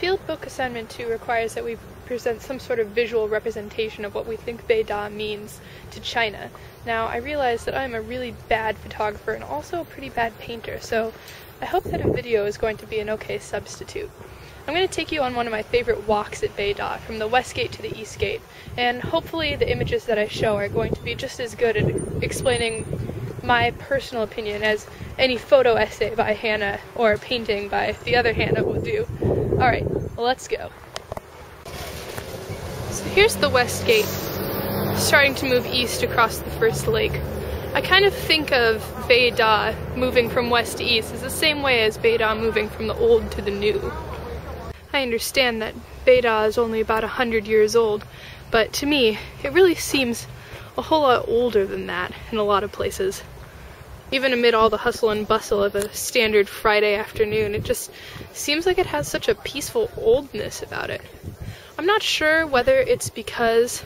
Field book assignment 2 requires that we present some sort of visual representation of what we think Beida means to China. Now, I realize that I'm a really bad photographer and also a pretty bad painter, so I hope that a video is going to be an okay substitute. I'm going to take you on one of my favorite walks at Beida, from the west gate to the east gate, and hopefully the images that I show are going to be just as good at explaining my personal opinion as any photo essay by Hannah or painting by the other Hannah will do. Alright, let's go. So here's the west gate, starting to move east across the first lake. I kind of think of Beida moving from west to east as the same way as Beida moving from the old to the new. I understand that Beida is only about 100 years old, but to me, it really seems a whole lot older than that in a lot of places. Even amid all the hustle and bustle of a standard Friday afternoon, it just seems like it has such a peaceful oldness about it. I'm not sure whether it's because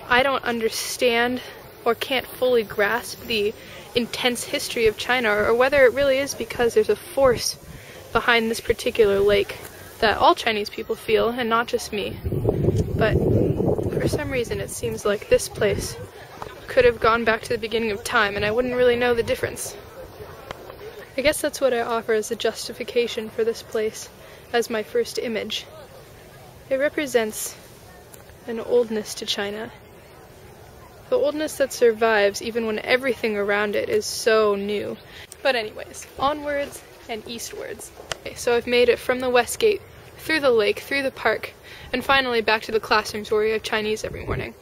I don't understand or can't fully grasp the intense history of China, or whether it really is because there's a force behind this particular lake that all Chinese people feel, and not just me. But for some reason it seems like this place could have gone back to the beginning of time and I wouldn't really know the difference. I guess that's what I offer as a justification for this place as my first image. It represents an oldness to China. The oldness that survives even when everything around it is so new. But anyways, onwards and eastwards. Okay, so I've made it from the west gate, through the lake, through the park, and finally back to the classrooms where we have Chinese every morning.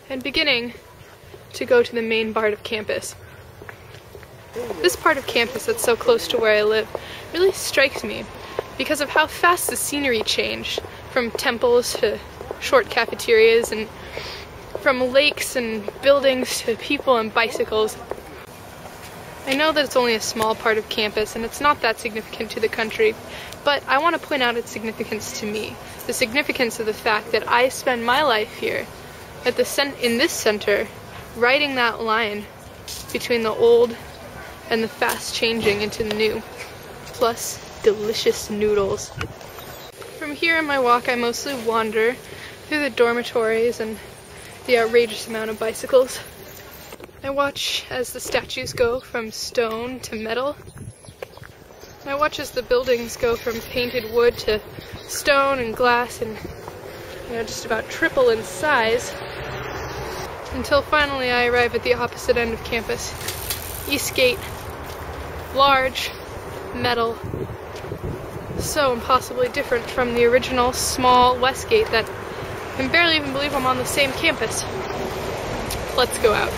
And beginning to go to the main part of campus. This part of campus that's so close to where I live really strikes me because of how fast the scenery changed, from temples to short cafeterias, and from lakes and buildings to people and bicycles. I know that it's only a small part of campus and it's not that significant to the country, but I want to point out its significance to me. The significance of the fact that I spend my life here in this center, writing that line between the old and the fast changing into the new, plus delicious noodles. From here in my walk I mostly wander through the dormitories and the outrageous amount of bicycles. I watch as the statues go from stone to metal. I watch as the buildings go from painted wood to stone and glass and, just about triple in size, until finally I arrive at the opposite end of campus. East Gate. Large, metal, so impossibly different from the original small West Gate that I can barely even believe I'm on the same campus. Let's go out.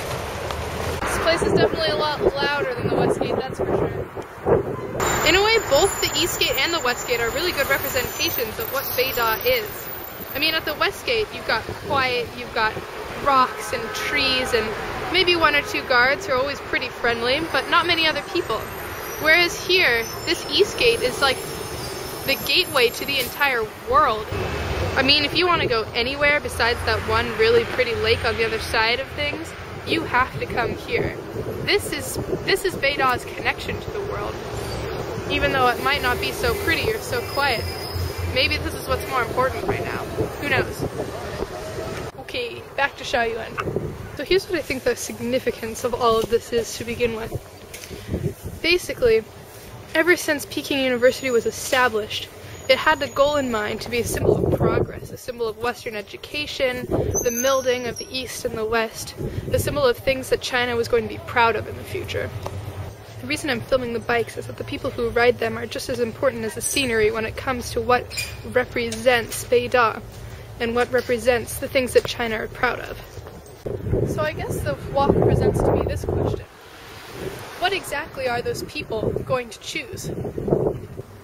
This place is definitely a lot louder than the West Gate, that's for sure. In a way, both the East Gate and the West Gate are really good representations of what Beida is. I mean, at the West Gate, you've got quiet, you've got rocks and trees, and maybe one or two guards who are always pretty friendly, but not many other people. Whereas here, this East Gate is like the gateway to the entire world. I mean, if you want to go anywhere besides that one really pretty lake on the other side of things, you have to come here. This is Beida's connection to the world. Even though it might not be so pretty or so quiet. Maybe this is what's more important right now. Who knows? Okay, back to Shaoyuan. So here's what I think the significance of all of this is to begin with. Basically, ever since Peking University was established, it had the goal in mind to be a symbol of progress, a symbol of Western education, the melding of the East and the West, a symbol of things that China was going to be proud of in the future. The reason I'm filming the bikes is that the people who ride them are just as important as the scenery when it comes to what represents Beida and what represents the things that China are proud of. So I guess the walk presents to me this question. What exactly are those people going to choose?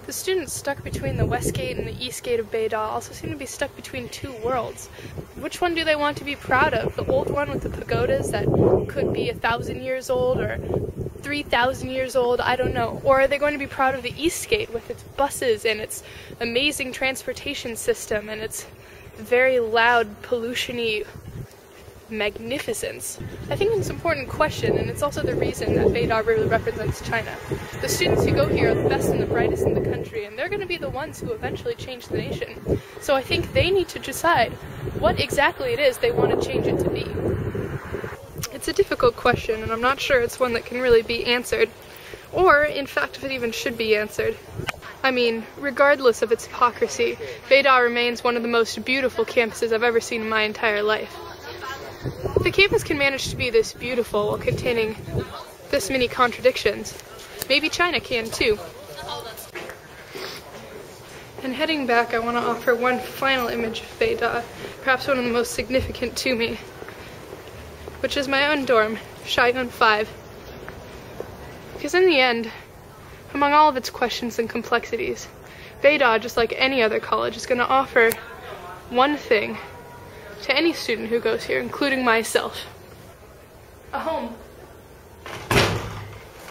The students stuck between the West Gate and the East Gate of Beida also seem to be stuck between two worlds. Which one do they want to be proud of? The old one with the pagodas that could be 1,000 years old or 3,000 years old, I don't know. Or are they going to be proud of the East Gate with its buses and its amazing transportation system and its very loud, pollution-y magnificence? I think it's an important question, and it's also the reason that Beida really represents China. The students who go here are the best and the brightest in the country, and they're going to be the ones who eventually change the nation. So I think they need to decide what exactly it is they want to change it to be. It's a difficult question, and I'm not sure it's one that can really be answered, or in fact if it even should be answered. I mean, regardless of its hypocrisy, Beida remains one of the most beautiful campuses I've ever seen in my entire life. If the campus can manage to be this beautiful while containing this many contradictions, maybe China can too. And heading back, I want to offer one final image of Beida, perhaps one of the most significant to me, which is my own dorm, Shaiun 5. Because in the end, among all of its questions and complexities, Beida, just like any other college, is going to offer one thing to any student who goes here, including myself: a home.